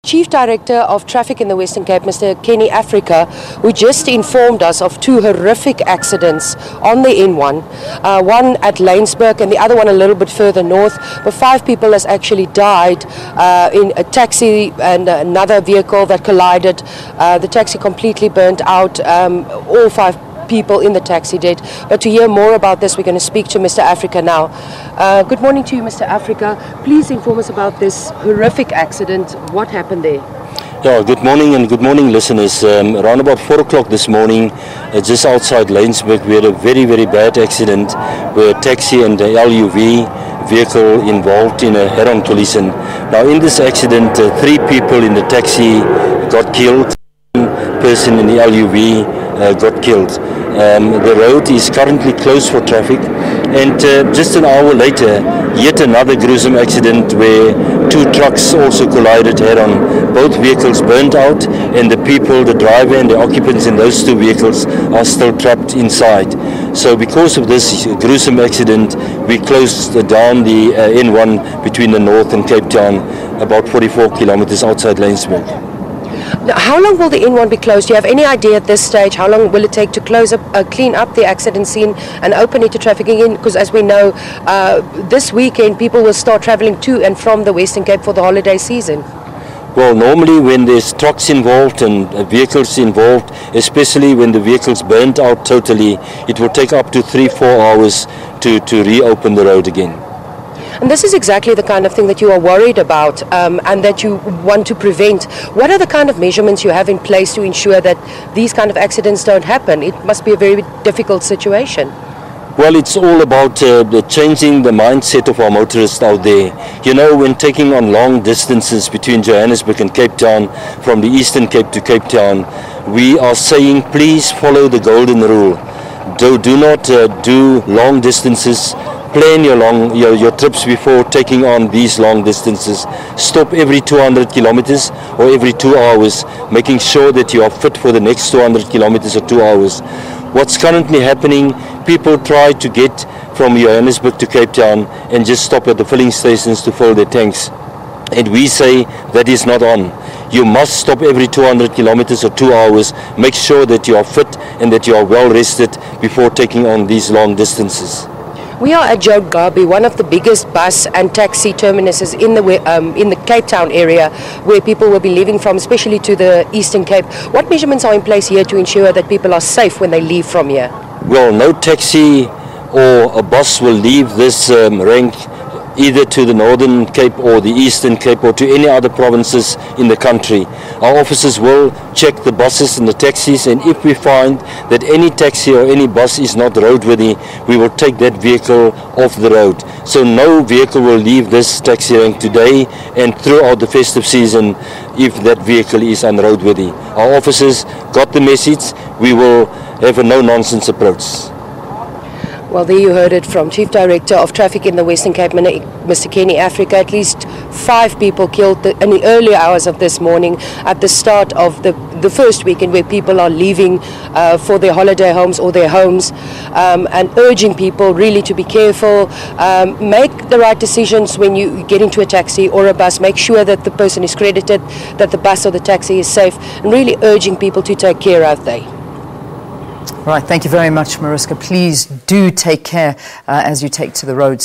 Chief Director of Traffic in the Western Cape, Mr. Kenny Africa, who just informed us of two horrific accidents on the N1, one at Laingsburg and the other one a little bit further north, but 5 people has actually died in a taxi and another vehicle that collided. The taxi completely burnt out, all 5 people in the taxi dead. But to hear more about this, we're going to speak to Mr. Africa now. Good morning to you, Mr. Africa. Please inform us about this horrific accident. What happened there? Yeah, good morning and good morning, listeners. Around about 4 o'clock this morning, just outside Laingsburg, we had a very, very bad accident where a taxi and a LUV vehicle involved in a head-on collision. Now, in this accident, 3 people in the taxi got killed. One person in the LUV got killed. The road is currently closed for traffic, and just an hour later, yet another gruesome accident where 2 trucks also collided head-on. Both vehicles burned out, and the people, the driver and the occupants in those 2 vehicles are still trapped inside. So because of this gruesome accident, we closed down the N1 between the North and Cape Town, about 44 kilometers outside Laingsburg. Now, how long will the N1 be closed? Do you have any idea at this stage how long will it take to clean up the accident scene and open it to traffic again? Because as we know, this weekend people will start travelling to and from the Western Cape for the holiday season. Well, normally when there's trucks involved and vehicles involved, especially when the vehicles burnt out totally, it will take up to 3-4 hours to reopen the road again. And this is exactly the kind of thing that you are worried about and that you want to prevent. What are the kind of measurements you have in place to ensure that these kind of accidents don't happen? It must be a very difficult situation. Well, it's all about changing the mindset of our motorists out there. You know, when taking on long distances between Johannesburg and Cape Town, from the Eastern Cape to Cape Town, we are saying please follow the golden rule. Do not do long distances. Plan your trips before taking on these long distances. Stop every 200 kilometers or every 2 hours, making sure that you are fit for the next 200 kilometers or 2 hours. What's currently happening, people try to get from Johannesburg to Cape Town and just stop at the filling stations to fill their tanks. And we say that is not on. You must stop every 200 kilometers or 2 hours. Make sure that you are fit and that you are well rested before taking on these long distances. We are at Joe Garby, one of the biggest bus and taxi terminuses in the Cape Town area, where people will be leaving from, especially to the Eastern Cape. What measurements are in place here to ensure that people are safe when they leave from here? Well, no taxi or a bus will leave this rank either to the Northern Cape or the Eastern Cape or to any other provinces in the country. Our officers will check the buses and the taxis, and if we find that any taxi or any bus is not roadworthy, we will take that vehicle off the road. So no vehicle will leave this taxi rank today and throughout the festive season if that vehicle is unroadworthy. Our officers got the message. We will have a no-nonsense approach. Well, there you heard it from Chief Director of Traffic in the Western Cape, Mr. Kenny Africa. At least 5 people killed in the early hours of this morning at the start of the first weekend, where people are leaving for their holiday homes or their homes, and urging people really to be careful, make the right decisions when you get into a taxi or a bus. Make sure that the person is credited, that the bus or the taxi is safe, and really urging people to take care out there. Right, thank you very much, Mariska. Please do take care as you take to the road.